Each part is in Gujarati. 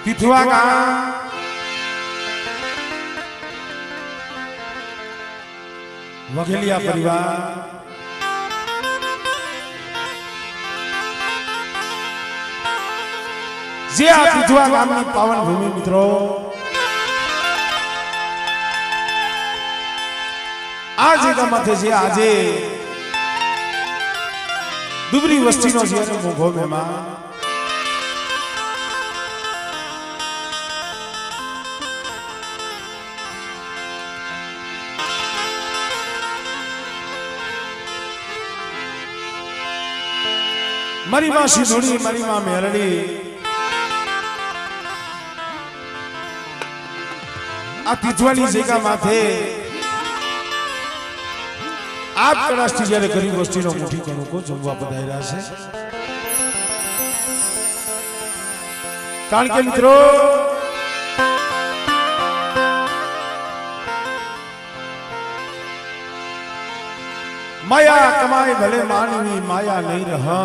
तिथवा गाम वघेलिया परिवार जे आ तिथवा गामनी पावन भूमि मित्रों आज माथे जे आजे दुबरी वस्ती नो जे मोघो मेहमान मारी मां सिंधुड़ी मारी मां मेलड़ी आ तिथवानी जगह माथे आप कड़ाष्टी जયારે गरीब वस्ती नो मुठी कणो को जमवा पधार्या छे कारण के मित्रों माया कमाए भले मानवी माया नहीं रहा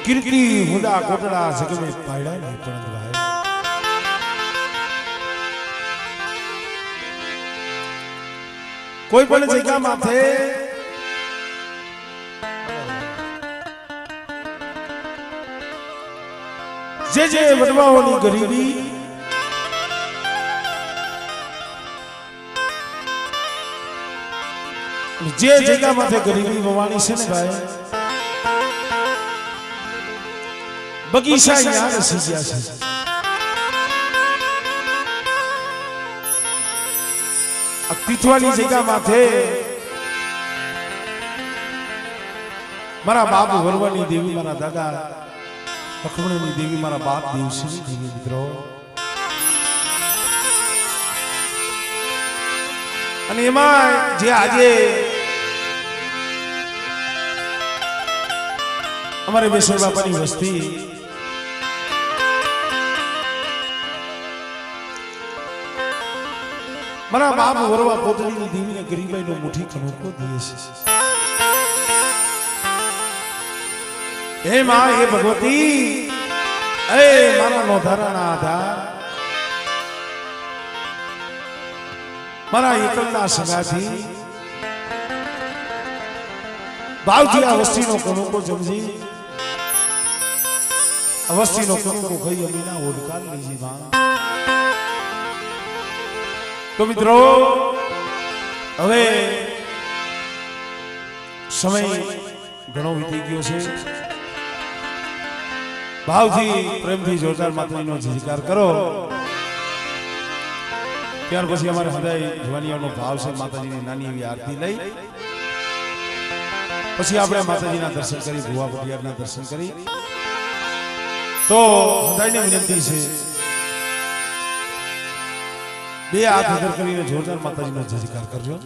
कीर्ति हुदा कोटड़ा जग में पायड़ा नहीं पण भाई कोई पण जगह माथे जे वडवाओनी गरीबी जे जगह माथे गरीबी ववाणी छे ने भाई बगीचा यहाँ रसी गया है तिथवानी जगह माथे मारा बाप वरवानी देवी मारा दादा लक्ष्मणी देवी मारा बाप देवश्री देवी मित्रों અને એમાં જે આજે અમારે બેસર બાપાની વસ્તી મારા બાપ વરવા પોતળીની દેવીને ગરીબાઈનો મુઠ્ઠી ખણોકો દીએ છે હે માં હે ભગવતી એ મારા નોધારાના આધાર मारा एकलना सगाथी भावथी आ वस्ती नो कोनो को जमजी अवस्थी नो कोनो को कई अमीना ओडकाल लीजी मां तो मित्रों हवे समय घणो वीती गयो छे भावथी प्रेमथी जोरदार माताजी नो जयकार करो त्यार पछी अमारे हृदय जवानियानो भाव से माताजी ने नानी एवी आरती लई पछी आपणे माताजीना दर्शन करी भुवा पटियारना दर्शन करी तो हृदयने विनंती छे बे हाथ ऊपर करीने जोरदार माताजीनो जयकार करजो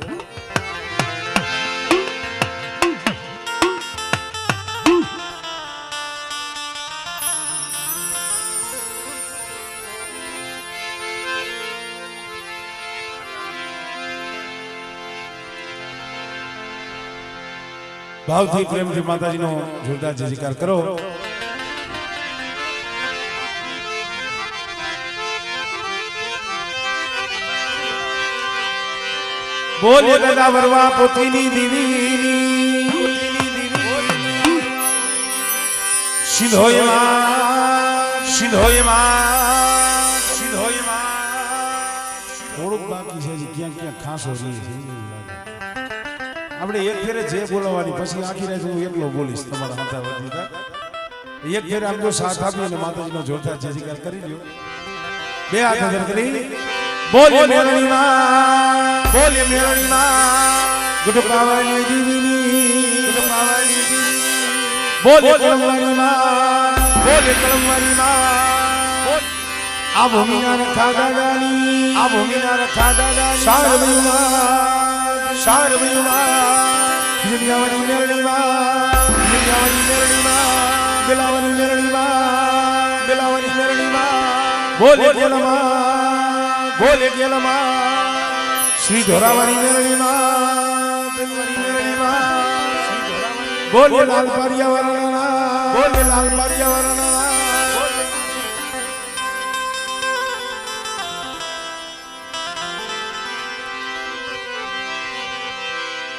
भावथी प्रेमथी माताजीनो जोरदार जयकार करो बोले दादा वरवा पोतीनी देवी सिंधोय मां सिंधोय मां सिंधोय मां थोड़ुं बाकी छे क्यां क्यां खास हो रही है આપણે એક ફેરે જે બોલાવવાની પછી આખી રાત હું એકલો બોલીશ તમારા માતા વતી એક ફેરે આમ જો સાથ આપી અને માતાજીનો જોરદાર જયકાર કરી લ્યો બે હાથ ઊંચા કરી બોલે મેરણી માં ગુટકાવાળી દેવીની બોલે કળમવાળી માં આ ભૂમિના રખા દાદાની शारवरी मां दुनियावानी मेरणी मां दिलावानी मेरणी मां बोले गेला मां श्री धोरावानी मेरणी मां बोले लाल पारिया वरणा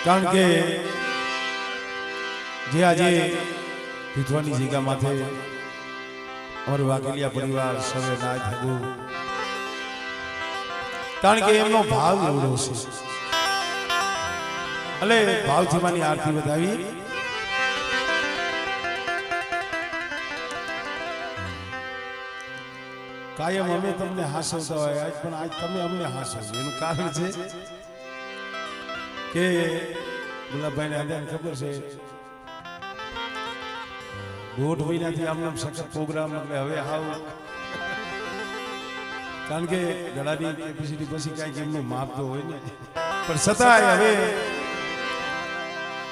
કારણ કે જે આજે પીઠવાની જગ્યા માથે અમારું વાઘેલિયા પરિવાર સર્વે ના થયું, કારણ કે એમનો ભાવ એવડો છે. એટલે ભાવથી માની આરતી બતાવી. કાયમ અમે તમને હાસવતા હોય, આજ પણ આજ તમે અમને હાસવશો. એનું કારણ છે કે ગુલાબભાઈને આને ખબર છે 1.5 મહિનાથી આમને સખત પ્રોગ્રામ, એટલે હવે હાવ, કારણ કે ગળાની કેપેસિટી પછી કાંઈક એમનું માપ તો હોય ને, પણ છતાંય હવે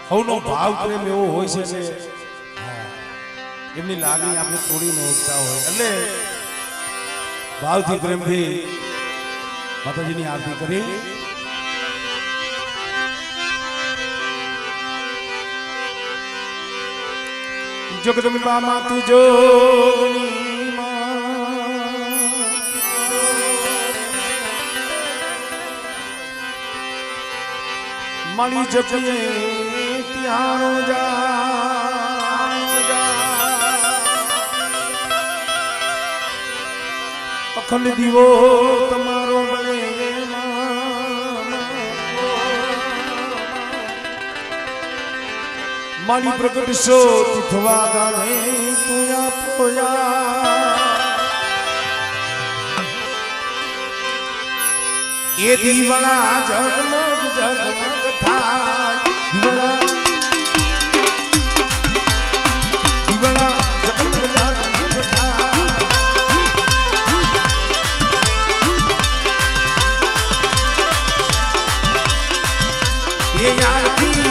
સૌનો ભાવ પ્રેમ એવો હોય છે એટલે એમની લાગણી આપણે તોડી ન ઉઠતા હોય, એટલે ભાવથી પ્રેમથી માતાજીની આરતી કરી. જગદંબા માતું જોગણી મારી જપીએ ત્યારો અખંડ દીવો તમારો બળે મારી પ્રગટ સો તીથવા ગાને તું આપોયા એ દીવડા જગમગ જગમગ થાય, દીવડા દીવડા જગમગ જગમગ થાય. એ યાદી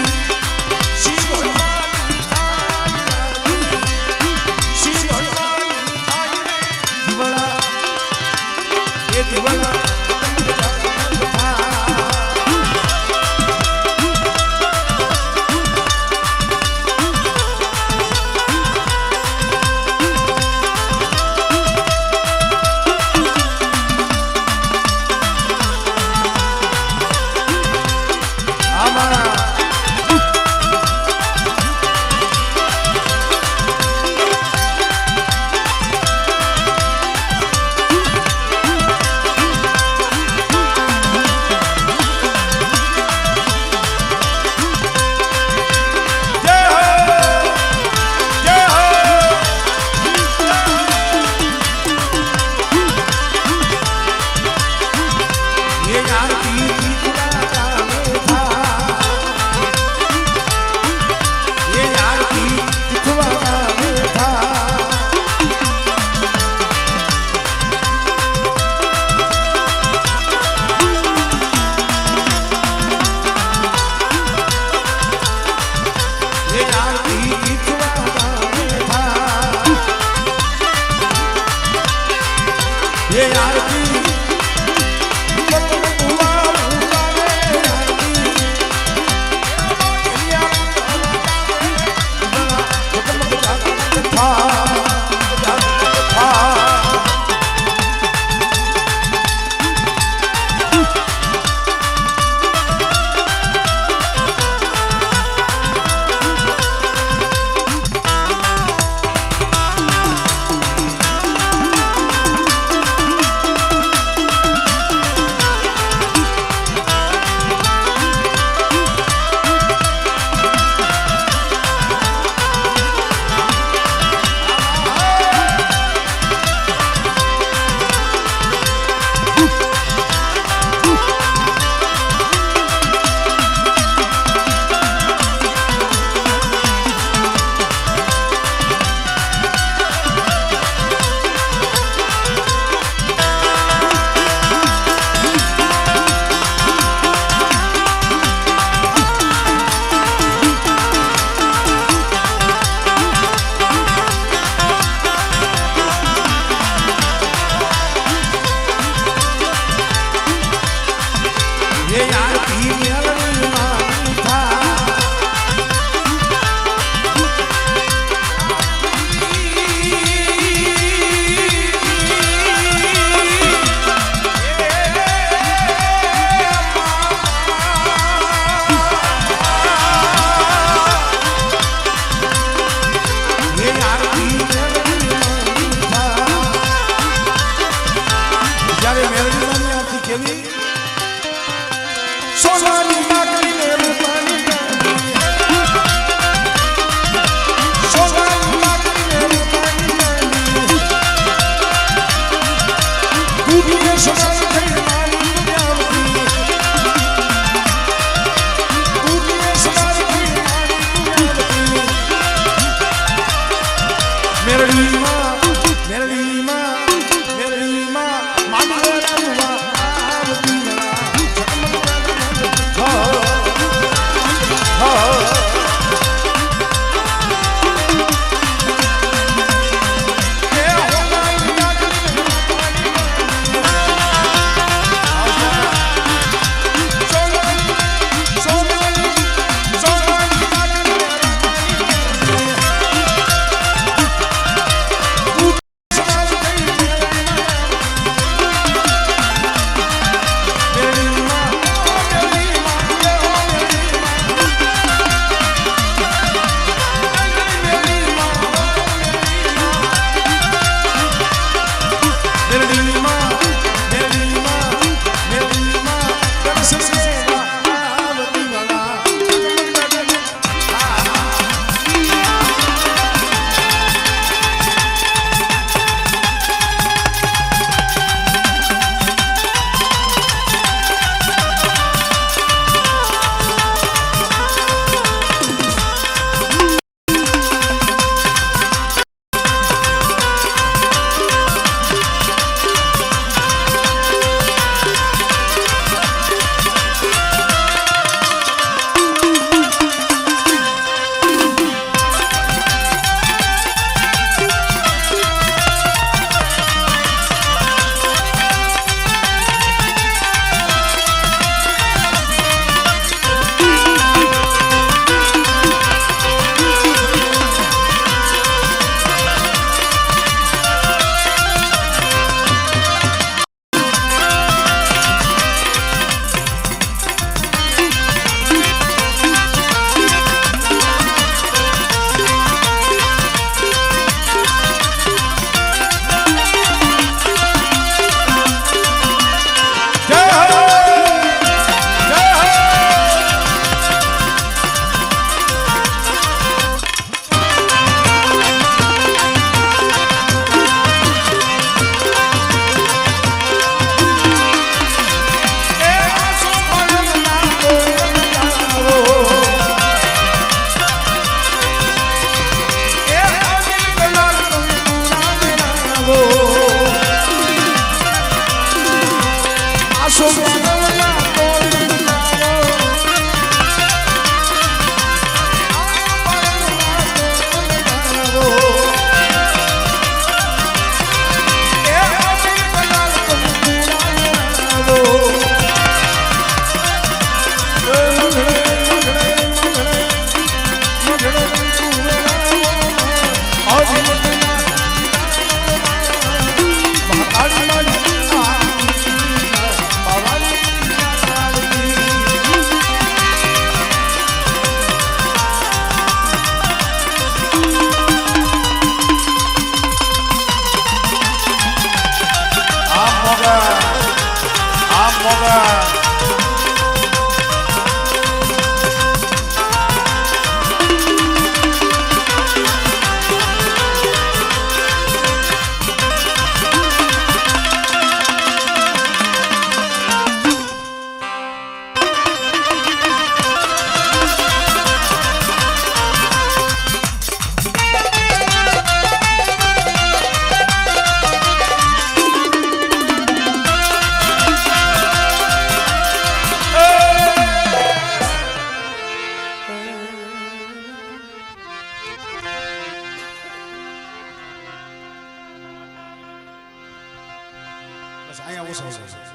ઓછા છે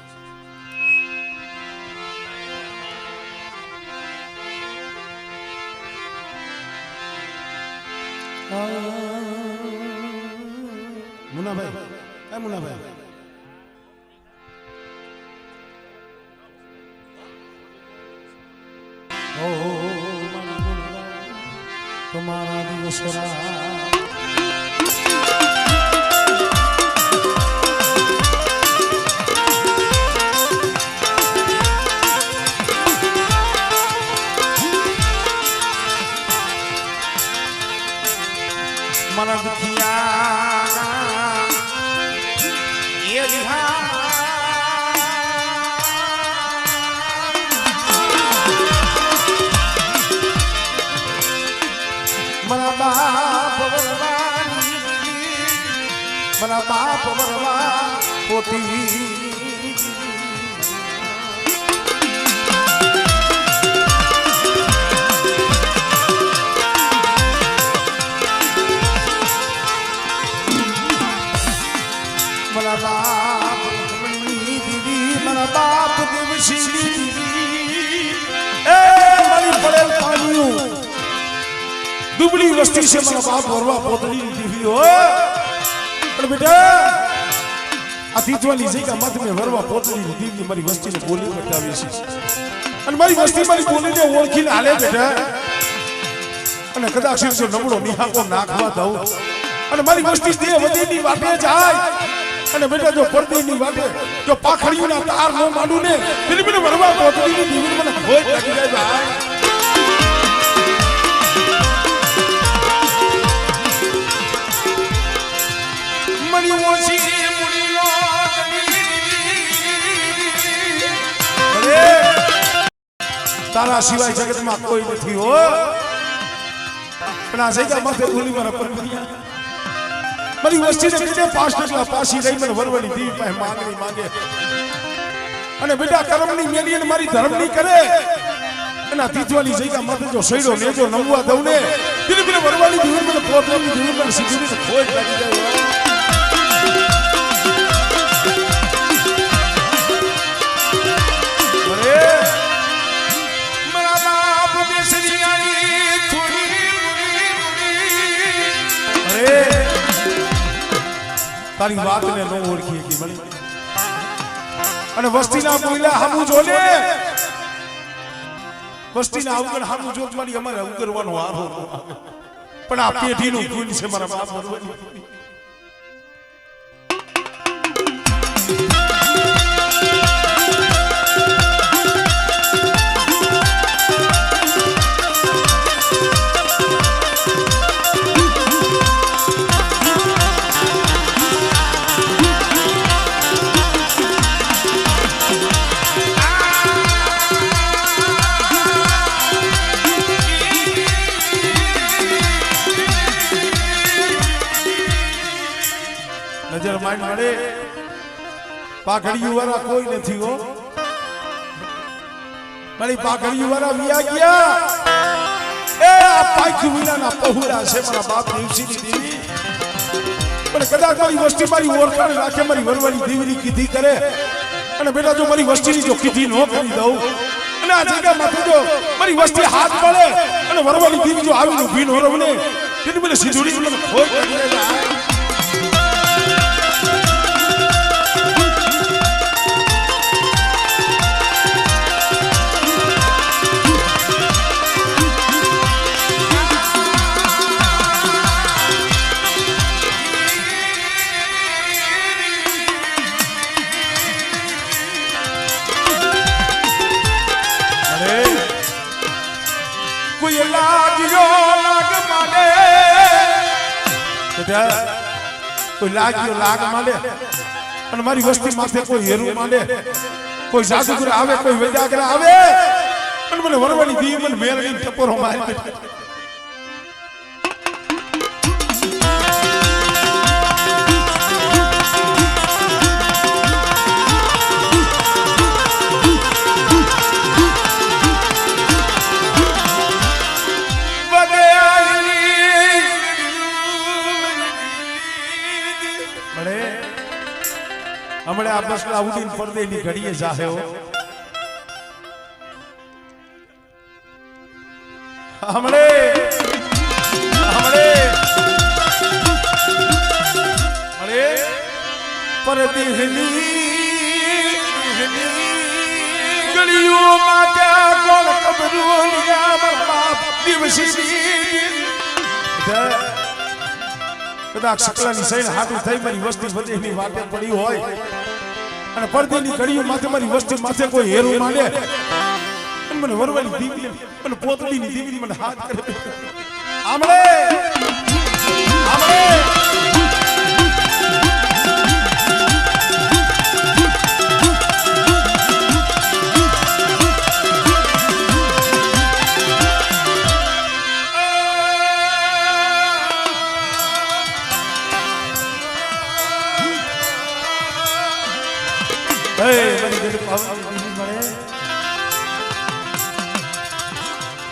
મુનાભાઈ એ મુનાભાઈ तुम्हारा दिवसरा मन दुखिया ये रिहा मना बाप बरवा पोती मना बाप दीदी मना बाप दिवसी ए मरी पड़े पानियों दुबली वस्ती से मना बाप वरवा पोतली दीदी हो पर बेटा अतीत वाली जगह मत में वरवा पोतली दीदी मरी वस्ती ने बोली बतावी सी અને મારી વસ્તી મારી બોલીને ઓળખીને હાલે બેટા અને કદાચ જો નબળો નિહાકો નાખવા દઉં અને મારી વસ્તી દેહ વધીની વાટે જાય અને બેટા જો પરદીની વાટે જો પાખડીઓના તાર ન માંડું ને તેની મને વરવા પોતડીની દીવી મને ભોજ લાગી જાય ભાઈ મરી ઓછી મુડીનો तारा सिवाय जगत में कोई नहीं हो ना सही का माथे बोली मारा परमनिया मरी वस्ती ने कितने पास टकला पासी रही मन वरवली दी पे मांगे अने बेटा कर्म नहीं मेली ने मारी धर्म नहीं करे अने तीत वाली जगह माथे जो सईडो ने जो नमवा दउने दिल बिने वरवली दी मन पोतली दी मन सीधी ने खोज लागी जाए तारी बात ने नो ओळखी की मणी અને વસ્તીના બોઈલા હામુ જોલે વસ્તીના અવગણ હામુ જોત મારી અમારે અવગરવાનો વારો પણ આ પેઢીનું ભૂલ છે મારા બાપ ભરવાની नजर माइंड मरे पाखड़ी वाला कोई नहीं हो मारी पाखड़ी वाला विया गया ए पाखी विना ना पहुरा से मारा बाप देवसी दी देवी पर कदा कोई वस्ती मारी ओरखाण राखे मारी वरवाली देवीनी कीधी करे અને બેટા જો મારી વસ્તીની જો કીધી નો કરી દઉં અને આ જગ્યા માથે જો મારી વસ્તી હાથ પડે અને વરવાલી દેવી જો આવીને ઊભી નો રહે તેની મને સીધુડી મને ખોટ લાગી જાય कोई लागियो लाग माले અને મારી વસ્તી માથે કોઈ હેરું માલે કોઈ જાદુગર આવે કોઈ વેદાગર આવે અને મને વરવાળી દી મને મેરડી ટપોરો મારી હમણે આ બસલા ઉડીને પડદેની ઘડીએ જાહે હો હમણે પરદેની ગલીઓ માટે કોણ કબરૂલિયા બાપ દિવસી કદાચ સકલાની સૈન હાથું થઈ મારી વસ્તી બધેની વાતે પડી હોય અને પડદેની ગળીઓ માથે મારી વસ્તી માથે કોઈ હેરું માંડે અને મને વરવાની દીવી મને પોતડીની દીવી મને હાથ કરે આમળે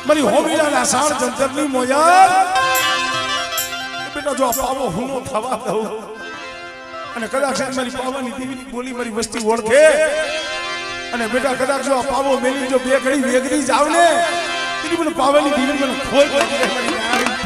મારી હોમીલાના સાળ જંતરની મોયાર બેટા જો પાવો હુનો થવા દઉં અને કદાચ મારી પાવાની દીવીની બોલી મારી વસ્તી ઓળખે અને બેટા કદાચ જો પાવો મેલી જો બે ઘડી વેગરી જાવ ને તેની મને પાવાની દીવી મને ખોલ મારી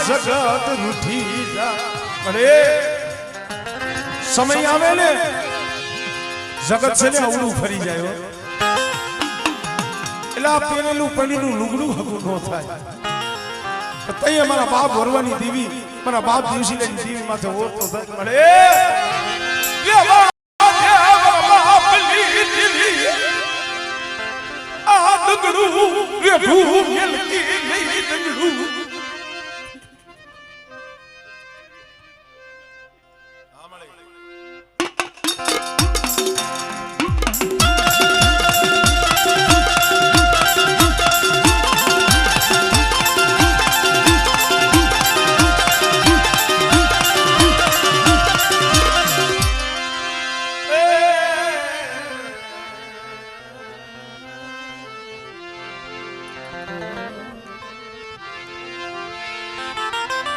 જગત રૂઠી જાય અરે સમય આવે ને જગત છે ને અવળું ફરી જાય એટલે આ પેરેલું પડીનું લુગડું હકું ન થાય તઈ અમારા બાપ વરવાની દીવી મારા બાપ દિવસી દીવી માથે ઓરતો થાય મળે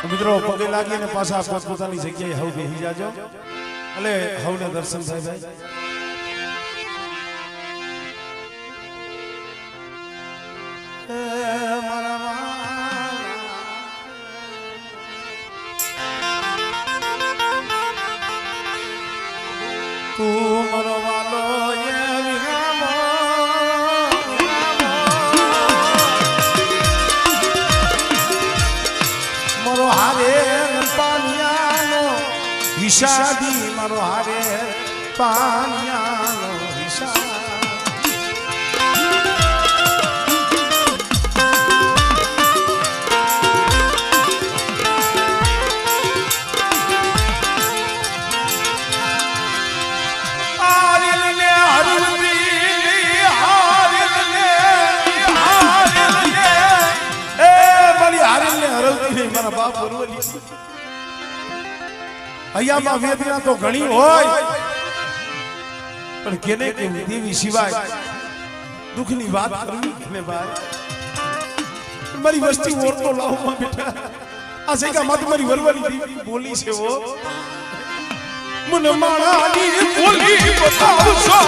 મિત્રો પગે લાગીને પાછા પોતપોતાની જગ્યાએ હવ બેસી જાજો એટલે હવને દર્શન થાય ભાઈ તું મારો વાલો વિષાદી મારો હારે પાનિયાનો વિષાદ મારા બાપ વરવલી અહીંયા વેદના તો ઘણી હોય પણ કેને કેવી દેવી સિવાય દુઃખની વાત કરવી ને ભાઈ મારી વસ્તી ઓરતો લાવમાં બેઠા આ સૈકા મત મારી વરવલી દેવી બોલી છે ઓ મન માણાની બોલી બતાવશો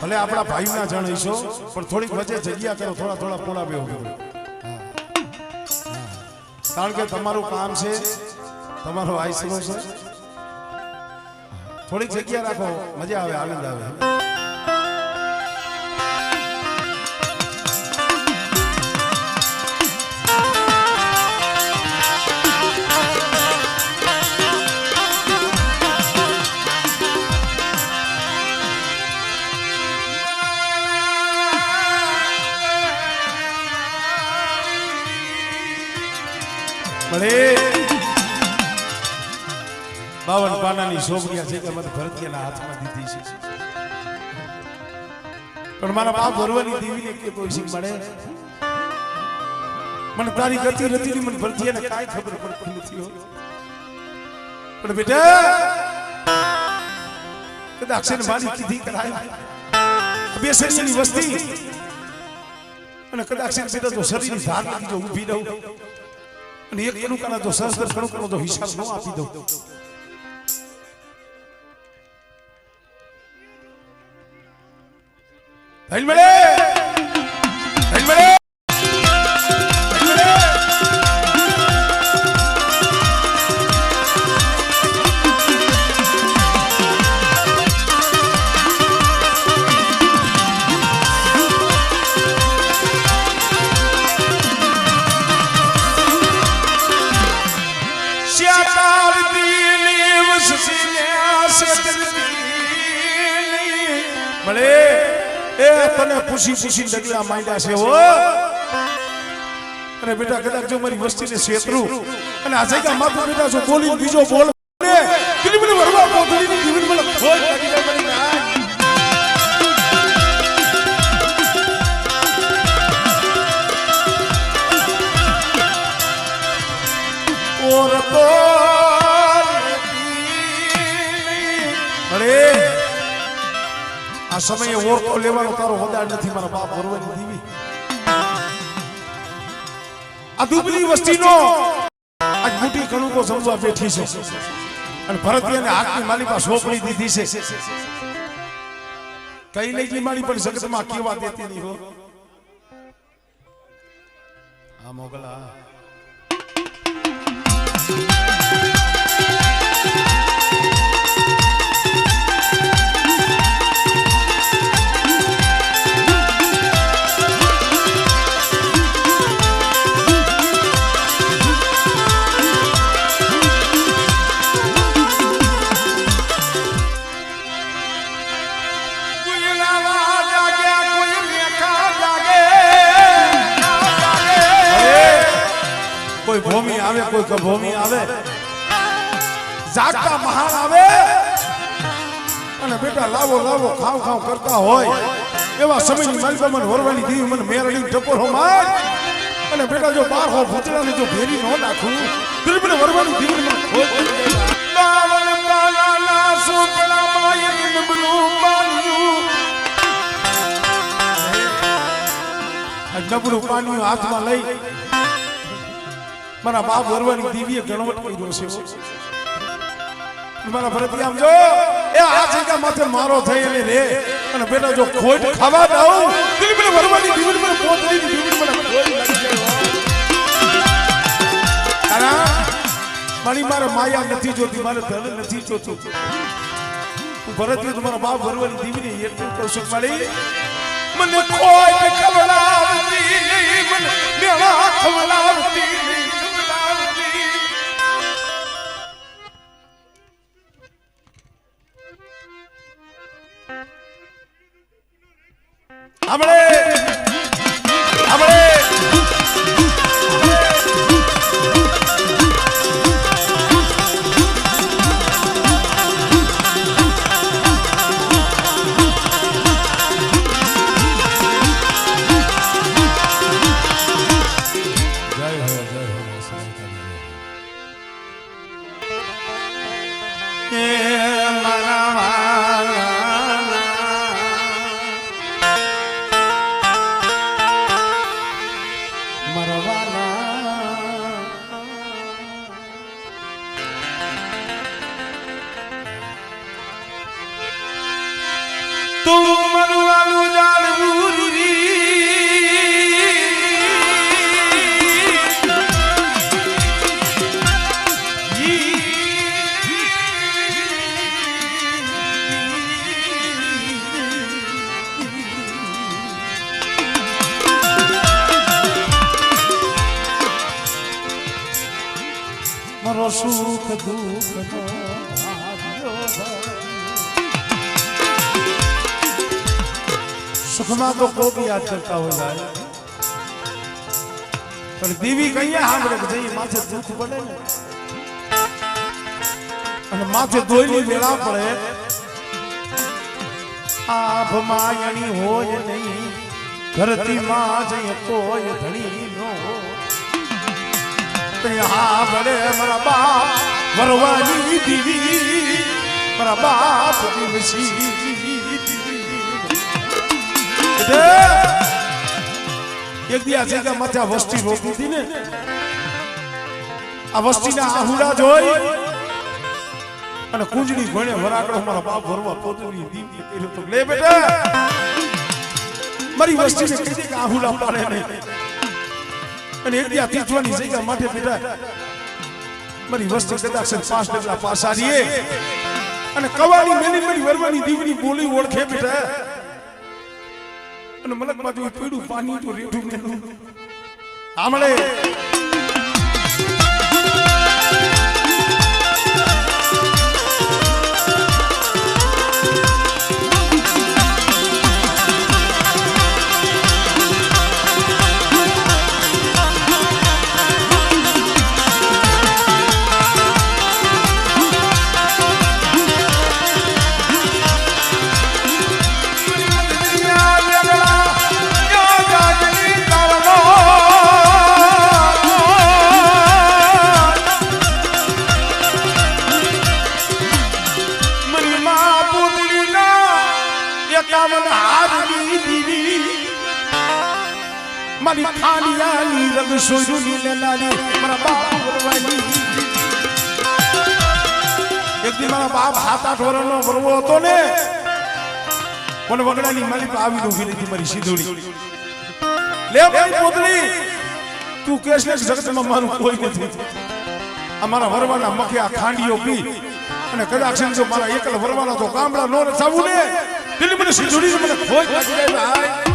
ભલે આપણા ભાઈ ના જણાઈશો પણ થોડીક વચ્ચે જગ્યા કરો થોડા થોડા પોળા બે કારણ કે તમારું કામ છે તમારો આઈસરો છે થોડીક જગ્યા રાખો મજા આવે આનંદ આવે બાવન પાનાની શોભરિયા છે કે મને ભરતિયાના હાથમાં દીધી છે પણ મારા બાપ ભરવાની દેવીને કે કોઈ શીખ મળે મને તારી ગતિ નથી મને ભરતિયાને કાંઈ ખબર પડતી નથી પણ બેટા કદાચ છે ને મારી કીધી કરાય બે શરીરની વસ્તી અને કદાચ છે બેટા તો શરીરની ધાર નથી જો ઊભી રહું અને એક કણું કાના તો સહસ્ત્ર કણું કણું તો હિસાબ ન આપી દઉં ધન મળે ધન મળે તને પૂછી પૂછી ડગલા માંડ્યા છે હો અને બેટા કદાચ જો મારી વસ્તીને છેતરું અને આ જગ્યા માથું બેટા જો બોલી બીજો બોલ ને કેટલી મને વરવા પોતડીની જીવન મને ખોજ લાગી જાય મારી ના ઓર તો અરે આ સમયે ઓળખો લેવાનો તારો હોદાર નથી મારા બાપ ભરવાની દેવી આ દુબળી વસ્તીનો આજ મોટી કણું તો સમજવા બેઠી છે અને ભરતિયાને હાથની માલિકા સોંપડી દીધી છે કઈ લઈ ગઈ મારી પણ જગતમાં કેવા દેતી નહીં હો આ મોગલા કોઈ ભૂમિ આવે કોઈ કભૂમિ આવે જાગતા મહાન આવે અને બેટા લાવો લાવો ખાવ ખાવ કરતા હોય એવા સમયની માલિકા મને વરવાની દેવી મને મેરડી ટપોરો માર અને બેટા જો બાર હો ભૂતરાને જો ભેરી ન નાખું તો મને વરવાની દેવી મને ખોજ બાવન પાલાના સુપડા માયન નબલું પાણ્યું આ નબલું પાણ્યું હાથમાં લઈ મારા બાપ વરવાની દેવીએ ગણવટ કર્યો છે મારા ભરતી આમ જો એ આ જગ્યા માથે મારો થઈ અને રે અને બેટા જો ખોટ ખાવા દઉં દિલ મને વરવાની દેવી મને પોતરી દેવી મને ખોટ લાગી જાય કારણ મારી મારે માયા નથી જોતી મારે ધન નથી જોતું હું ભરતી તમારા બાપ વરવાની દેવીને એટલું કહું છું મારી મને ખોટ ખવડાવતી મને મેળા ખવડાવતી हमरे हमरे વાલું વાલું જાળવું મારો સુખ દુઃખ સુખમાં તો કોઈ યાદ કરતા હોય ભાઈ, પણ દેવી કહીએ સાંભળે કે જઈ માથે દુઃખ પડે ને અને માથે દોયલી વેળા પડે, આભ માયણી હોય નહીં ધરતી માં જઈ કોઈ ધણી નો હા બડે મારા બાપ વરવાની દીવી મારા બાપ દિવસી એક દી આ જગ્યા માથે આ વસ્તી રોકી હતી ને, આ વસ્તીના આહુડા જોઈ અને કુંજડી ભણે વરાકડો મારા બાપ વરવા પોતની દીવી કર્યો તો લે બેટા મારી વસ્તીને કીધી કે આહુડા પાડે નહીં અને એક દી તીજવાની જગ્યા માટે બેટા મારી વસ્તી કદાચ 5 ડગલા પાછા રહીએ અને કવાડી મેલી મેલી વરવાની દીવની બોલી ઓળખે બેટા અને મલકમાં જો પીડું પાણી તો રેઠું મેલું આમળે મારી ખાલિયાની રંગ સોયની લેલાની મારા બાપ વરવાની એક દી મારા બાપ 7-8 વર્ષનો વરવો હતો ને પણ વગડાની માલિક આવી ઉભી હતી મારી સીધોડી લે ભાઈ પોતળી તું કેસ ને જગતમાં મારું કોઈ નથી, અમારા વરવાના મખે આ ખાંડીઓ પી અને કદાચ જો મારા એકલ વરવાના તો ગામડા નો રચાવું ને દિલ્હી મને સીધોડી મને ખોઈ લાગી જાય ભાઈ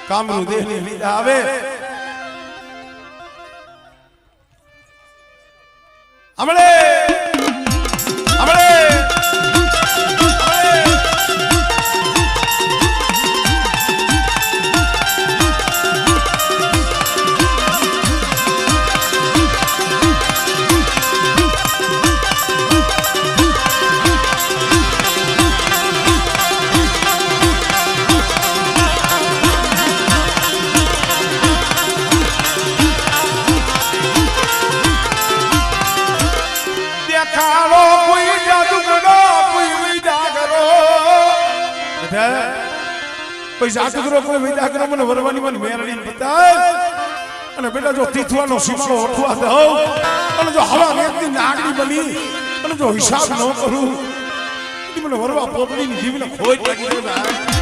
કામરૂ દેહની લીધા આવે હમણે પૈસા કરો કોઈ વિદા કરો મને વરવાની મને મેરડી બતાય અને બેટા જો તીથવાનો સીમાડો ઓઠવા દઉં અને જો હવા વેગની નાગડી બની અને જો હિસાબ ન કરું મને વરવા પોપડીની જીવને ખોઈ લાગી જાય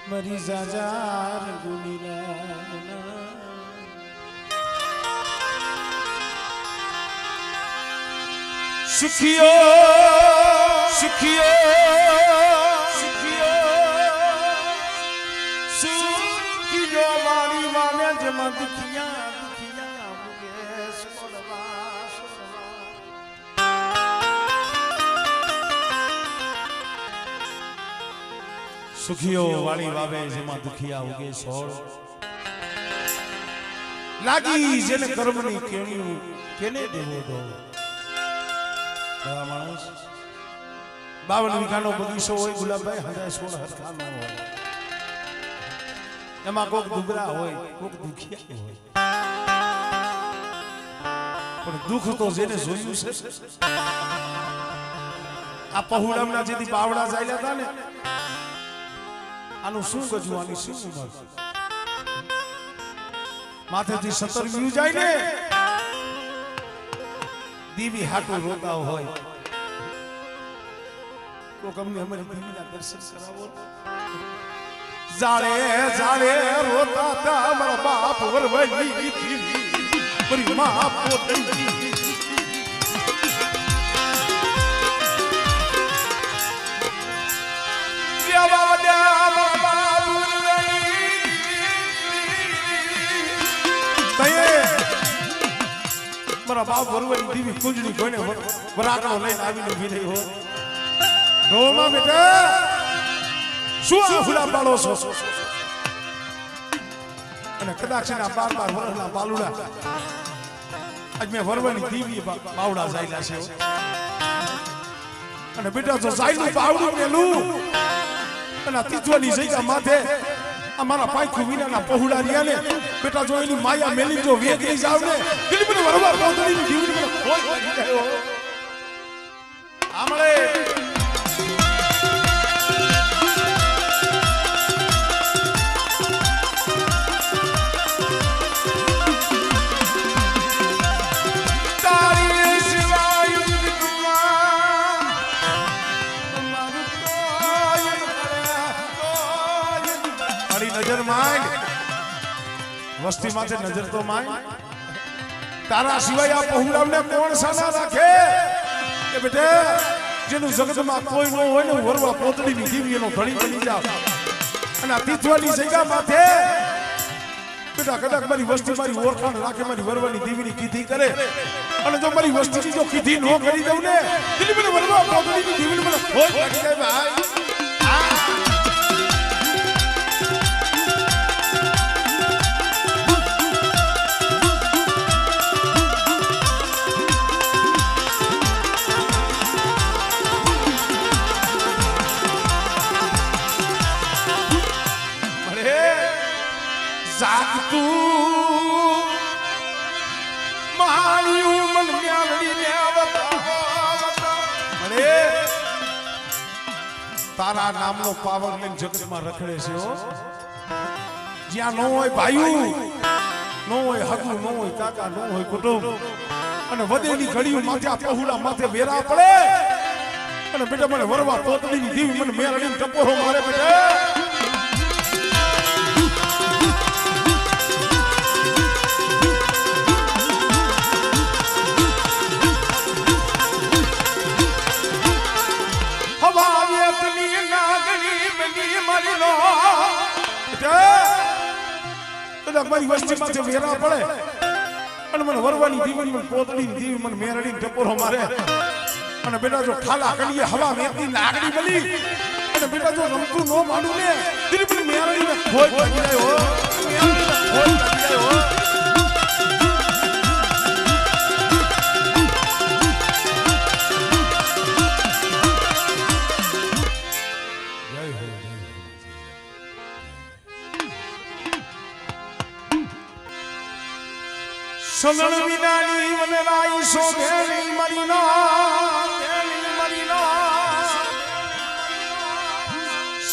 મરી જાજાર ગુનીલા શીખ્યો શીખ્યો મારી માને જમા દુખિયા સુખીઓ વાળી વાવે જેમાં દુખિયા ઉગે સોળ લાગી જેને કર્મની કેણ્યું કેને દેવો દો માણસ 52 વીઘાનો બગીચો હોય ગુલાબભાઈ હજાર 16 હરખા ન હોય એમાં કોક દુબરા હોય કોક દુખિયા હોય પણ દુઃખ તો જેને જોયું છે આ પહુડામના જેથી બાવડા ચાલ્યા હતા ને આનું શું ગજવાની શું ઉંમર માથેથી 17 વ્યૂ જાય ને દીવી હાટું રોતા હોય તો કમને અમારી દીવીના દર્શન કરાવો જાળે જાળે રોતા તા મારા બાપ વરવલી દીવી મારી માં પોતડી મારા બાપ વરવાની દીવી કુંજડી કોઈને વરાકડો લઈને આવીને ઉભી રહી હો રોમાં બેટા શું આ ફૂલા પાડો છો અને કદાચ એના 12 વર્ષના બાલુડા આજ મેં વરવાની દીવી બાવડા જાયલા છે અને બેટા જો જાયલું બાવડું મેલું અને તીજવાની જગ્યા માથે અમારા પાયખું વિનાના પહોળા રહ્યા ને બેટા જો એની માયા મેલી જો વેગ લઈ જાવ ને દિલ મને વરવા પોતડીની જીવની મને કોઈ લાગી ગયો આમળે તારી સિવાય નજર માંડ વસ્તી માથે નજર તો માંડ તારા સિવાય આ પહુરામને કોણ સાના રાખે કે બેટે જેનું જગતમાં કોઈ ન હોય ને વરવા પોતડીની દીવીનો ધણી બની જાવ અને આ તીથવાની જગ્યા માથે બેટા કદાચ મારી વસ્તી મારી ઓળખાણ રાખે મારી વરવાની દીવીની કીધી કરે અને જો મારી વસ્તીની જો કીધી ન કરી દઉં ને દિલ્હી મને વરવા પોતડીની દીવીની મને ખોટ લાગી જાય ભાઈ જાગતું માળિયું મન મ્યાવડીને અરે તારા નામનો પાવર લઈને જગતમાં રખડે છે હો જ્યાં ન હોય ભાઈયું ન હોય હગું ન હોય કાકા ન હોય કુટુંબ અને વધેની ઘડીયું માથે આ પહુડા માથે વેરા પડે અને બેટા મને વરવા પોતડીની દીવી મને મેરડીને ટપોરો મારે બેટા મારી વસ્તી માથે વેરા પડે અને મને વરવાની દીવી મને પોતડીની દીવી મને મેરડીને ટપોરો મારે અને બેટા જો ખાલા કડીએ હવા વેતી લાગડી બલી અને બેટા જો રમતું નો માંડું ને દીવી મને મેરડીને ખોટ લાગી જાય હો મેરડીને ખોટ લાગી જાય હો સલણ વિનાની મને રાઈ શોભેલી મરીનો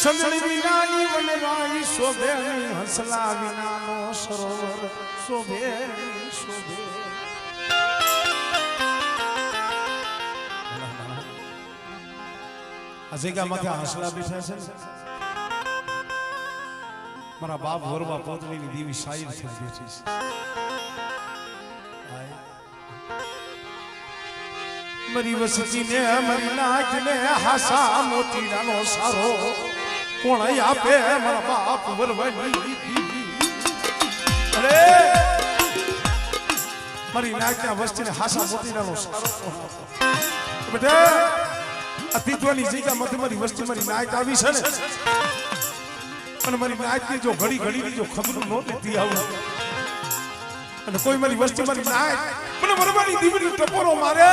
સલણ વિનાની મને રાઈ શોભેલી હસલા વિનાનો સરોવર શોભેલી શોભે આ જગ્યા માથે હસલા બેઠા છે મારા બાપ વરવા પોતડીની દેવી શાયર છે બેઠી છે મારી વસતી ને મારી નાચ ને હાસા મોતીડાનો સારો કોણ આપે મારા બાપ વરવાની અરે મારી નાચના વસ્તીને હાસા મોતીડાનો સારો બેટા અતિત્વની જગ્યા મત મારી વસ્તી મારી નાચ આવી છે ને અને મારી નાચની જો ઘડી ઘડીની જો ખબર ન લેતી આવું અને કોઈ મારી વસ્તી મારી નાચ મને વરવાની દીવની ટપોરો મારે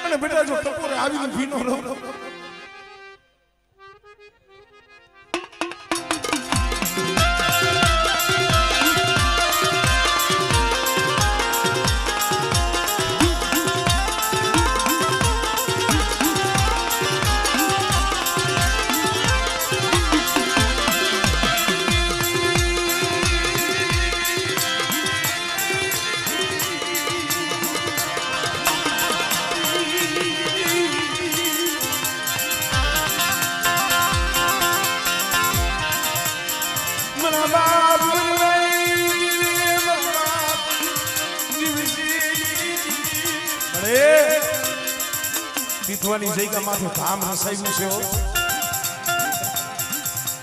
અને બેટા જો ટપોરે આવીને ભીનો રહો તીથવાની જગ્યા માથે ધામ રસાયું છે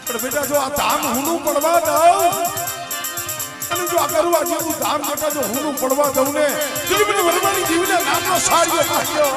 પણ બેટા જો આ ધામ હુનું પડવા દઉં અને જો આ કરવા જેવું ધામ બેટા જો હુનું પડવા દઉં ને ગરીબને વરવાની જીવના નામનો સાળીઓ કાઢ્યો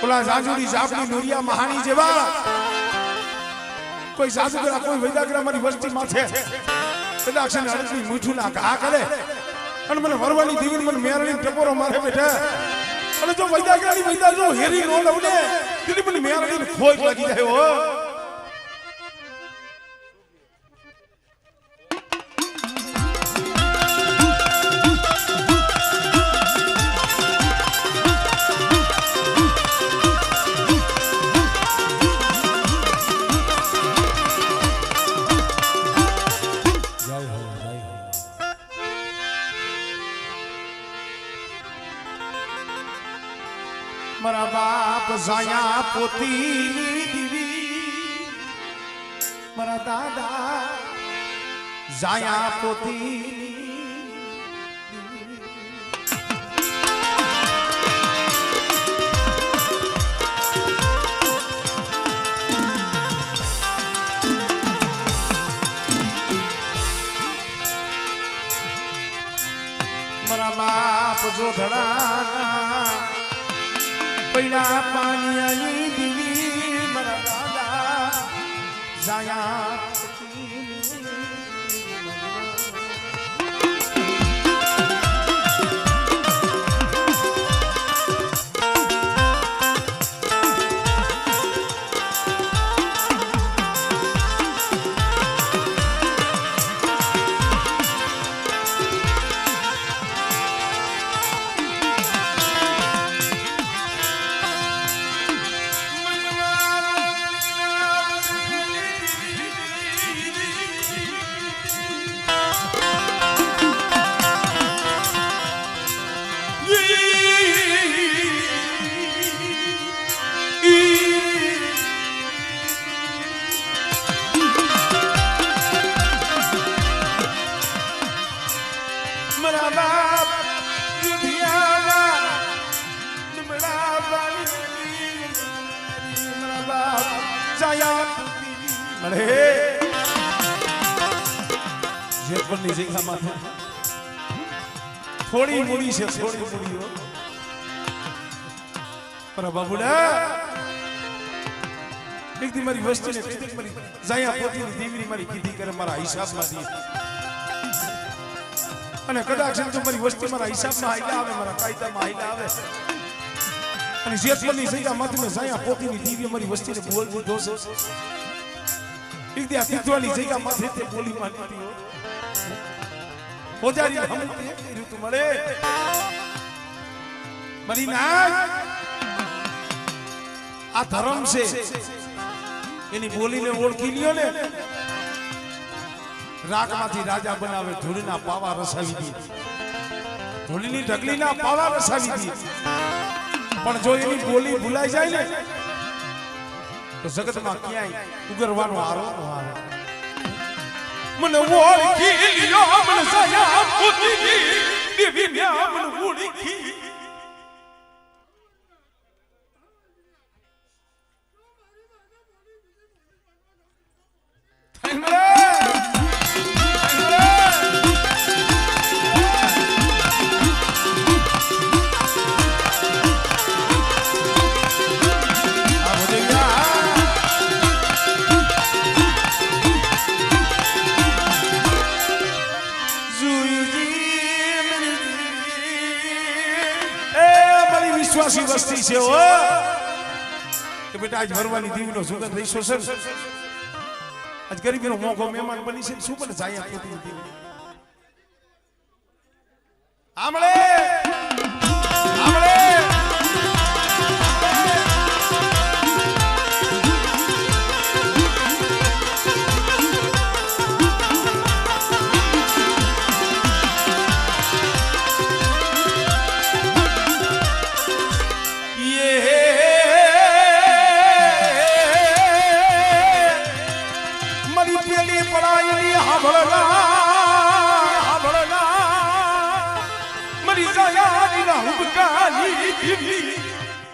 ઓલા જાજુડી જાપની નોરિયા મહાણી જેવા કોઈ જાજુગરા કોઈ વૈદાગરા મારી વસ્તી માથે કદાક્ષને અડકની મીઠુના ઘા કરે અને મને વરવાની દીવીને મને મેરણી ટપોરો મારે બેઠા અને જો વૈદાગરાની વૈદા જો હેરી નો લવને તેની મને મેરણી ખોજ લાગી જાય હો મારા બાપ જાયા પોતીની દીવી મારા દાદા જાયા પોતીની મારા બાપ જોધડા પૈડા પાણીની દીવી મારા દાદા જાયા થોડી મૂડી છે થોડી મૂડીઓ પર બાબુડા એક દી મારી વસ્તીને કીધી મારી જાયા પોતીની દેવીની મારી કીધી કરે મારા હિસાબમાંથી અને કદાચ જો મારી વસ્તી મારા હિસાબમાં આઈલા આવે મારા કાયદામાં આઈલા આવે અને જેતપની જગ્યા માથે જાયા પોતીની દેવી મારી વસ્તીને બોલ દીધો છે ઇતિહાસ તીતવાલી જગ્યા માથે તે બોલી માની હતી ઓજારી હમ તે કર્યું તું મળે મરી ના આ ધર્મ છે એની બોલીને ઓળખી લ્યો ને રાખમાંથી રાજા બનાવે ધૂળના પાવા રસાવી દે ધૂળની ઢગલીના પાવા રસાવી દે પણ જો એની બોલી ભૂલાઈ જાય ને તો જગતમાં ક્યાંય ઉગરવાનો આરો ન આવે મને ઓળખી લ્યો મને સયા પુતી દેવી મ્યા મને ઓળખી વિશ્વાસી વસ્તી છે હો કે બેટા આજ ભરવાની દીવનો સુગંધ રહીશો છે આજ ગરીબીનો મોકો મહેમાન બની છે શું પણ જાય આપતી દીવી આમળે આમળે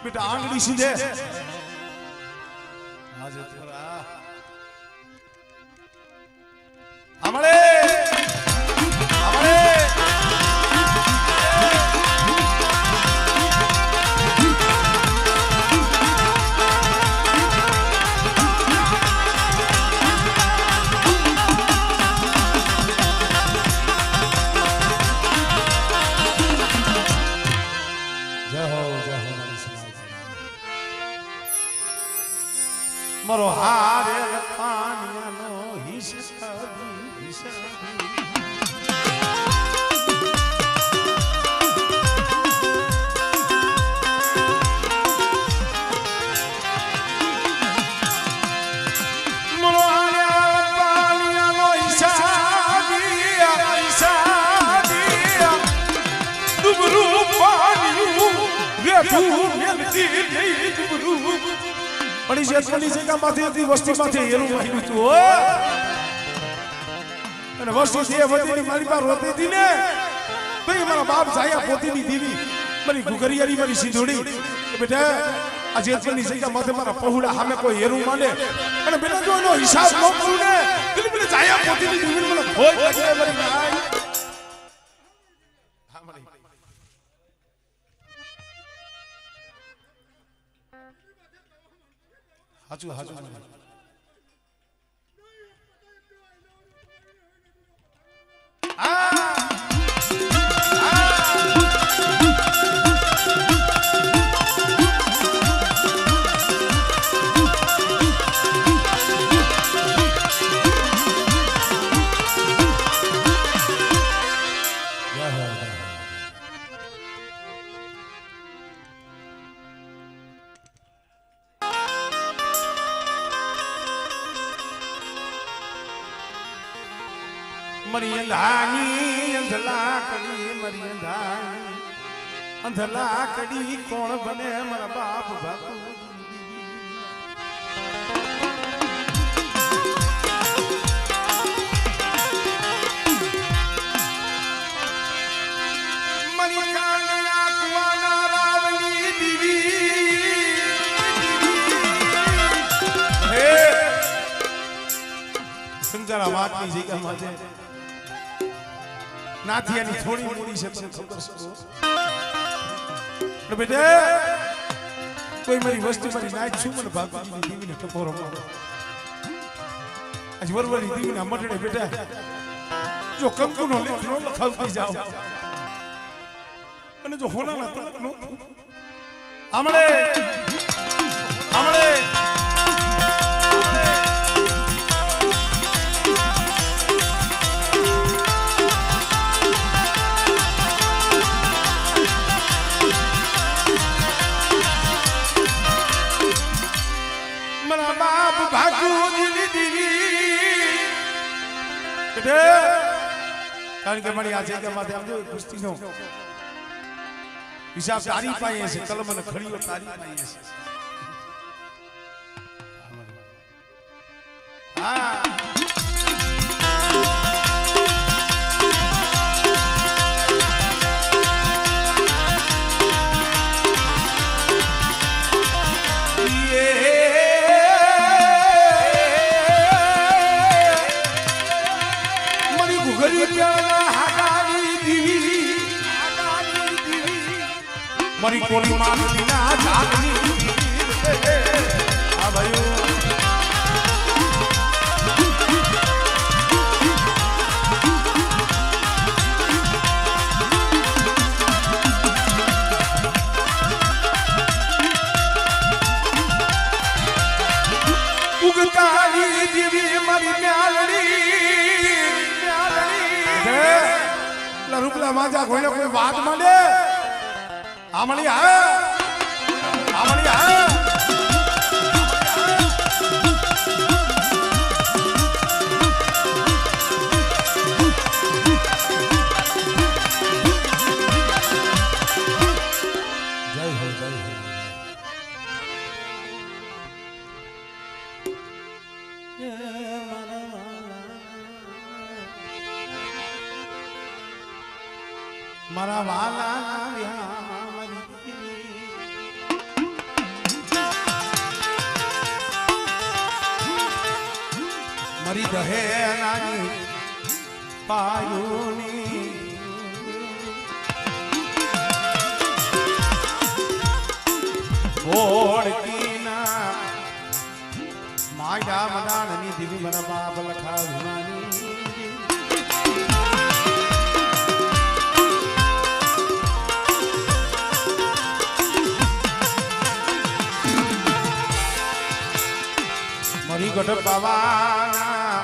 બેટા આંગળી સીધે આજે થોડા આમળે આમળે મારો હારે પાણીનો હિસાબી મારો હારે પાણીનો હિસાબી દુબરું પાણીનું રેઠું મેલતી નહીં દુબરું પણ જેટલી જગ્યા માંથી હતી વસ્તી માંથી એનું વાહિનું હતું હો અને વસ્તી જે વધીની મારી પાસે રોતી હતી ને તો એ મારા બાપ જાયા પોતીની દીવી મારી ગુગરિયારી મારી સિંધોડી કે બેટા આ જેટલી જગ્યા માંથી મારા પહોળા સામે કોઈ હેરું માંડે અને બેટા જો એનો હિસાબ ન કરું ને એટલે મને જાયા પોતીની દીવી મને ભોય લાગે મારી નાય હા મારી હાચું હાચું મરી અંધાની અંધલા કડી મરી અંધાની અંધલા કડી કોણ બને મારા બાપ બાપુ મરી કાલિયા કુવાના રાવલી દીવી હે સમજારા વાતની જગ્યામાં છે નાથિયાની થોડી મૂડી છે તને ખબર છે બેટા કોઈ મારી વસ્તુ મારી નાચ છું મને ભાગની દીવીને ટપોરો મારો આજ વરવરી દીવીને મટડે બેટા જો કંકુનો લેખ નો લખાવતી જાઓ અને જો હોનાના તલક નો આમળે આમળે બેટે કારણ કે મારી આ જગ્યામાંથી આમ જો કુસ્તીનો હિસાબ તારી પાસે છે કલમ અને ખડીઓ તારી પાસે છે હા મારી કોલી માનની ના જાગની આ ભાઈઓ ઉગતાલી દીવી મારી મ્યાલડી લા રૂપલા માજા કોઈને કોઈ વાત માંડે આમણી આ આમણી આ જય હો જય હો મારા વાલા મરી દહે નાની પાયુની ઓળકીના માયા મદાનની દીવી મારા બાપ લખા વિમાની મરી ગઢ પાવાના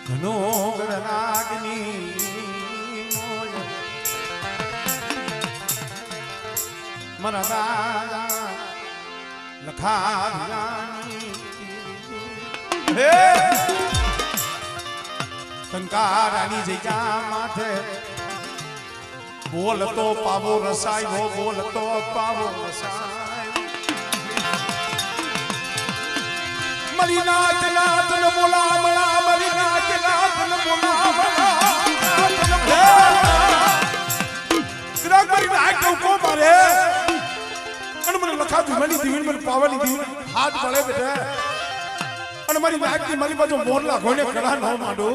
ઘણો ગણનાગની મોજ મારા દાદા લખા વિરાની હે કંકારાની જગ્યા માથે બોલતો પાવો રસાયો બોલતો પાવો રસાયો મરી નાચ નાચ ન બોલા મલા મરી નાચ નાચ ન બોલા મલા ગ્રાગ મરી નાચ તો કો મારે અને મને લખા ધુમાની દીવીન મને પાવાની દીવીન હાથ મળે બેટા અને મારી નાચ ની મારી બાજુ મોરલા ઘોને કડા ન માંડો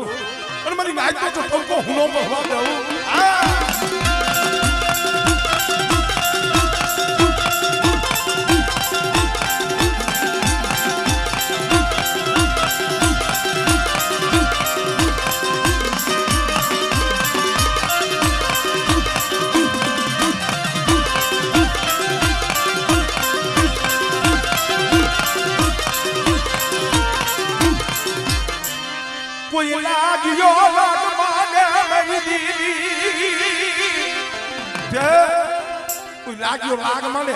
અને મારી નાચ તો પંકો હુનો બહવા દેવું કોઈ લાગ્યો લાગ માને મારી દીવી કોઈ લાગ્યો લાગ માને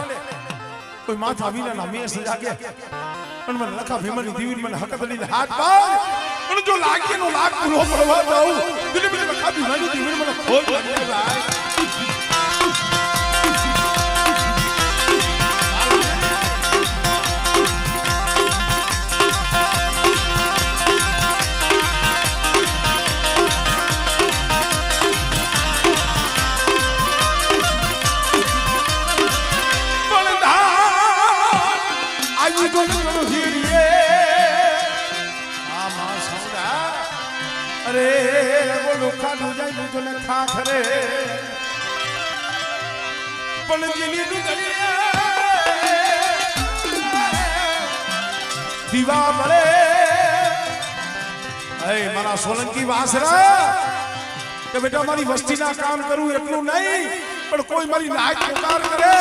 કોઈ માથા વિના મેસ જાગે અને મને લખા ભીમની દીવી મને હકત લઈને હાથ પાડ અને જો લાગ્યો લાગ પૂરો પડવા દઉં દિલે મને લખા ભીમની દીવી મને ખોજ લાગે ભાઈ અરે બોલો ખાધું જાય મુજો ને ખા ખરે પણ જેની દીવા મળે એ મારા સોલંકી વાસરા કે બેટા મારી વસ્તીના કામ કરું એટલું નહીં પણ કોઈ મારી નાચ પુકાર કરે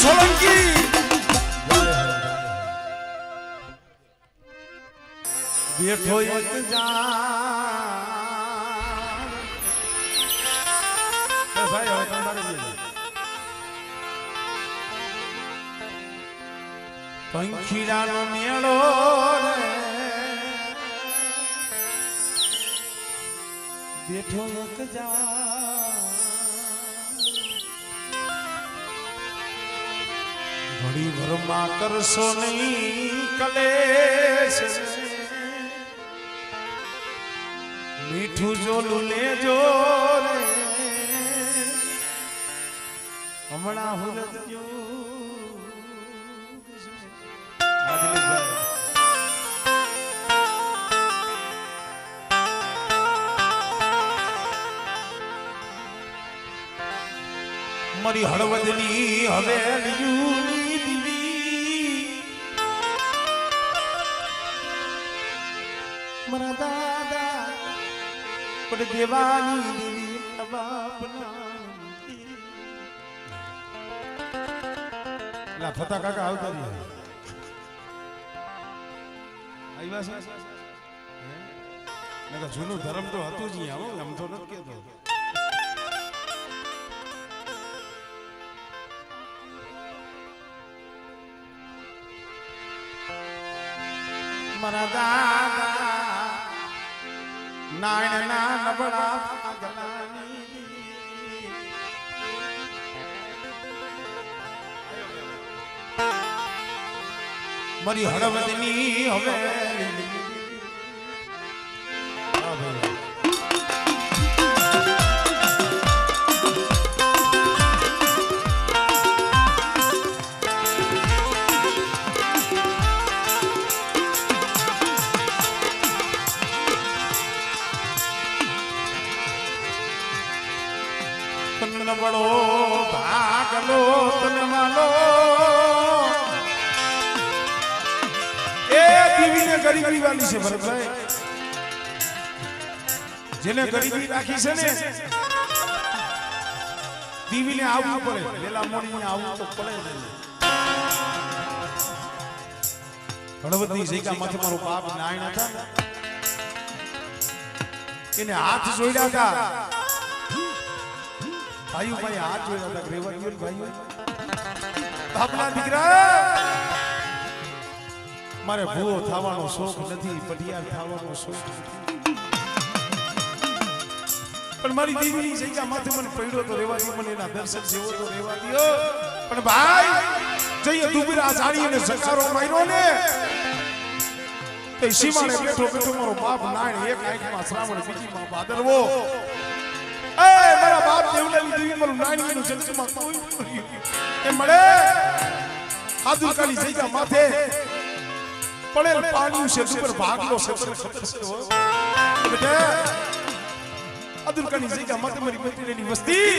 સોલંકી બેઠો એક ભાઈ હવે તમારે પંખીડાનો મેળો બેઠો એક ઘડી ભરમાં કરશો નહીં કલેશ મીઠું જોલું લેજો રે હમણાં હું મારી હળવદની હવેલીની દીવી મારા દાદા પણ દેવાની દેવી બાપના લા ફતા કાકા આવતા રહ્યા આવ્યા છે નકર જૂનું ધર્મ તો હતું જ આવો એમ તો નથી કહેતો મારા દાદા નાયણ ના નબળા મારી હળવદની હવે નબળો ભાગલો તને માલો એ દીવીને ગરીબી વાલી છે ભરતભાઈ જેને ગરીબી રાખી છે ને દીવીને આવવું પડે વેલા મોડીને આવવું તો પડે હળવદની જગ્યા માથે મારો બાપ નાયણ હતા એને હાથ જોડ્યા હતા ભાઈઓ ભાઈ હાથ જોયા હતા રેવાડીઓ ભાઈઓ બાપના દીકરા મારે ભૂવો થવાનો શોખ નથી પઢિયાર થવાનો શોખ નથી પણ મારી દીકરીની જગ્યા માથે મને પડ્યો તો રેવાડીઓ મને એના દર્શન જેવો તો રેવાડીઓ પણ ભાઈ જઈએ દુબરા જાણીને જકારો માર્યો ને તે સીમાડે બેઠો બેઠો મારો બાપ નાણ એક આંખમાં શ્રાવણ બીજીમાં ભાદરવો એ મારા બાપ દેવલાની દેવી મારું નાનીનું જન્મમાં કોઈ એ મળે આદુલ કાલી જગ્યા માથે પડેલ પાણી છે ઉપર ભાગલો છે ખબર છે બેટા આદુલ કાલી જગ્યા માથે મારી બેટીની વસ્તી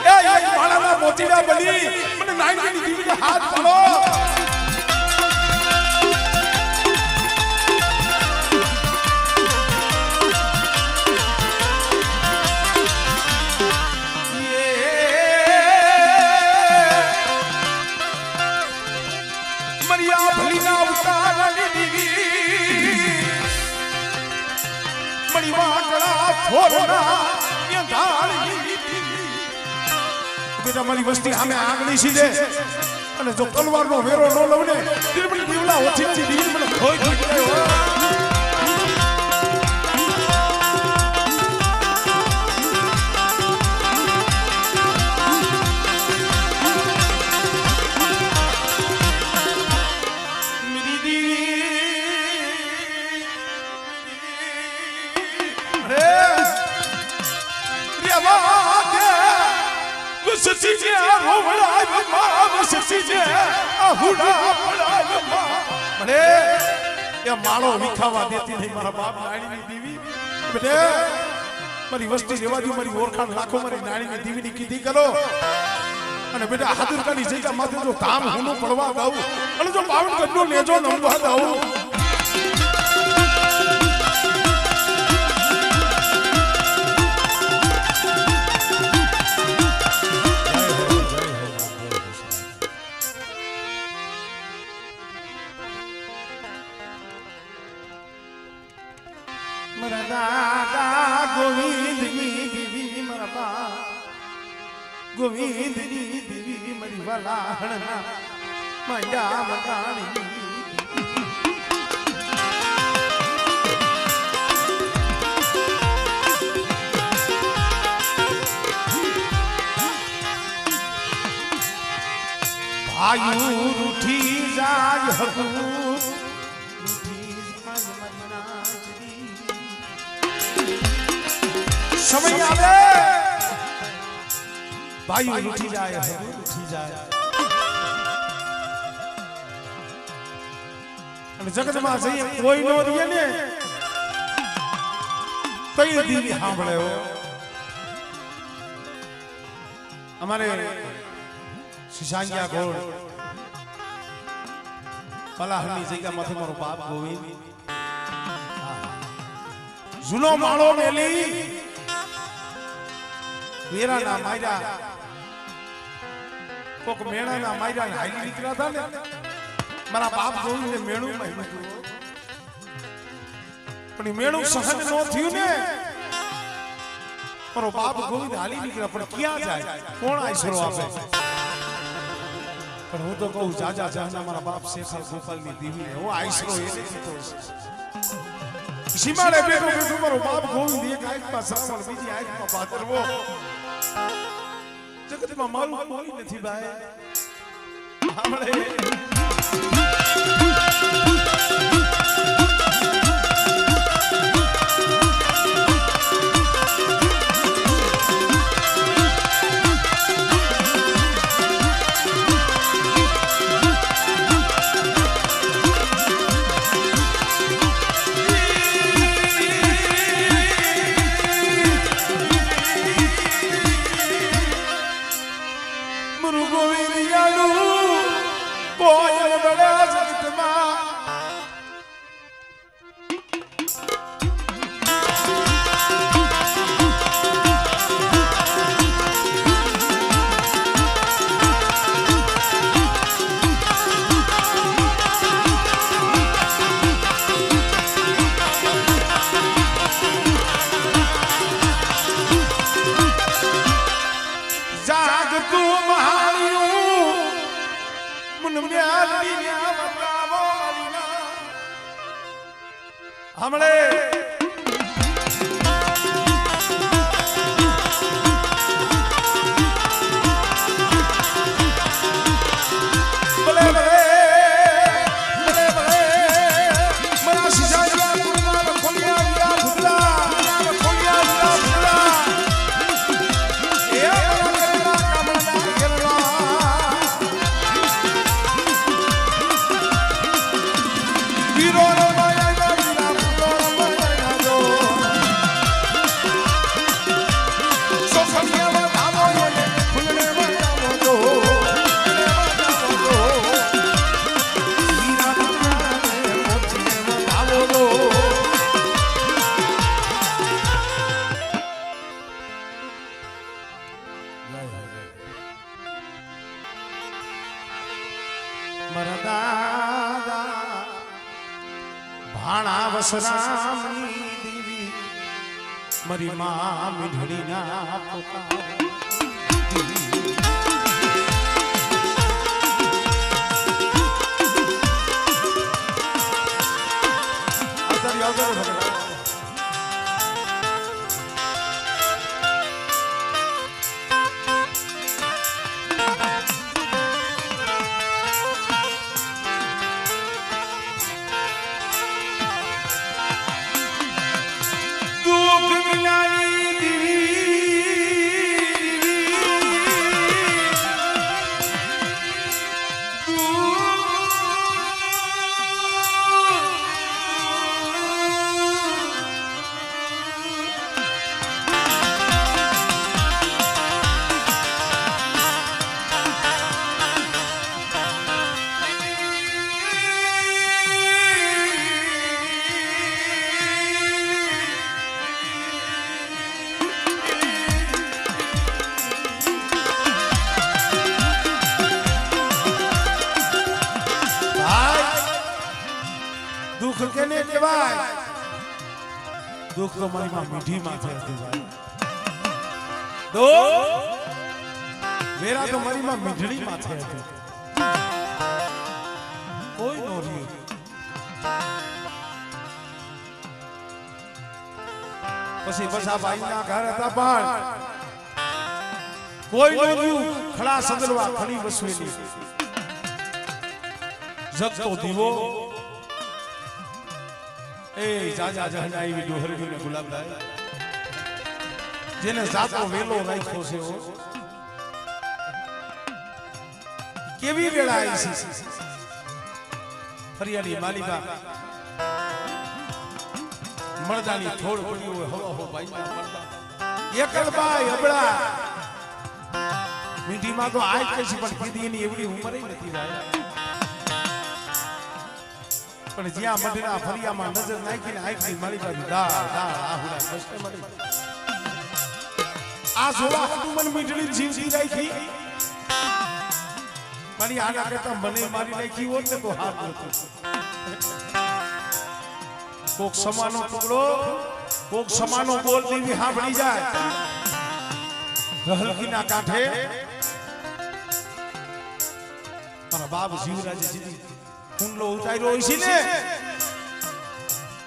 એ માળાના મોતીડા બની મને નાનીની દેવીને હાથ પાડો મારી વસ્તી સામે આંગળી સીધે અને જો તલવારનો વેરો ન લઉં ને દિલબડી દીવલા ઓછી દીવ મને ખોઈ ગયો સચીજે રોવળાય બાબા સચીજે આહુડા પડાય બાબા મને એ માળો વિખાવા દેતી નહીં મારા બાપ નાણીની દેવી બેટે મારી વસ્તી રેવા દો મારી ઓળખાણ રાખો મારી નાણીની દેવીની કીધી કરો અને બેટા હાદુરકાની જગ્યા માથે જો ધામ હુનું પડવા દઉં અને જો પાવન ગઢનો લેજો નમવા દઉં મારા દાદા ગોવિંદની દેવી મારા બા ગોવિંદની દેવી મારી વલાણના માંડા મટાણી આયુ રૂઠી જાય હકુ રૂઠી જાય મારી નાચડી સમય આવે ભાઈ રૂઠી જાય હકુ રૂઠી જાય અને જગતમાં જઈએ કોઈ નો દે ને કઈ દીવી સાંભળે હો અમારે શિશાંગિયા ગોળ પલાહની જગ્યા માંથી મારો બાપ ગોવિંદ જૂનો માળો મેલી મેરાના માર્યા કોક મેણાના માર્યા હાલી નીકળ્યા હતા ને મારા બાપ ગોવિંદને મેણું માર્યું પણ એ મેણું સહન ન થયું ને મારો બાપ ગોવિંદ હાલી નીકળ્યા પણ ક્યાં જાય કોણ આશરો આપે પણ હું તો કહું જાજા જાના મારા બાપ શેખર ગોપાલની દીવી હું આઈસરો એને કીધો સીમાડે બેઠો બેઠો મારો બાપ ગોવિંદ એક આંખમાં શ્રાવણ બીજી આંખમાં ભાદરવો જગતમાં મારું કોઈ નથી ભાઈ આપણે हमले ભાણા વસરામની દેવી મારી માં મીઠડીના પોકાર દુઃખ તો મારી માં મીઠી માથે હતી ભાઈ દો વેરા તો મારી માં મીઠડી માથે હતી કોઈ નો રહ્યું પછી બસા ભાઈ ના ઘર હતા પણ કોઈ નો રહ્યું ખડા સગલવા ખડી વસવેલી જગતો દીવો એ જાજા જહનાઈ વિડો હરડી ને ગુલાબદાય જેને જાતો વેલો રાખ્યો છે ઓ કેવી વેળા આવી છે ફરિયાળી માલિકા મળદાની થોડ પડી હોય હવા હો ભાઈ મળદા એકલબાઈ અબળા મીઠી માં તો આજ કશી પણ કીધી એની એવડી ઉંમર નથી ભાઈ પણ જ્યાં મઢના ફરિયામાં નજર નાખીને આંખની મારી બાજુ દાળ આહુડા કષ્ટ મળી આ જોવા હતું મને મીઠડી જીવતી રાખી મારી આના કરતા મને મારી નાખી હોત ને તો હાથ નતું કોક સમાનો ટુકડો કોક સમાનો બોલ દેવી સાંભળી જાય હલકીના કાંઠે મારા બાપ જીવરાજે જીધી કુંડલો ઉતાર્યો હોય છે ને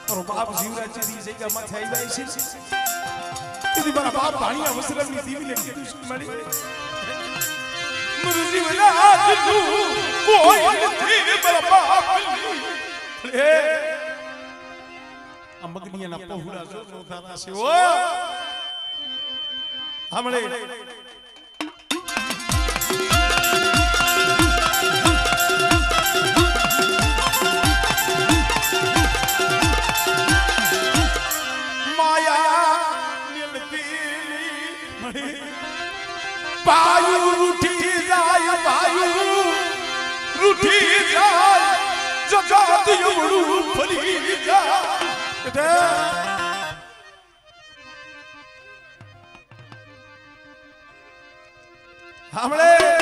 મારો બાપ જીવરાજ જીધી જગ્યા માથે આવી જાય છે તેથી મારા બાપ ભાણિયા વસરમની દીવી ને કીધું છે મારી મારું જીવરાજ તું કોઈ નથી મારા બાપ એ આ મગનીયાના પહોળા જો થાતા છે ઓ હમણે પાયુ રૂઠી જાય પાયુ રૂઠી જાય જગત એવડું ફરી જાય હમણે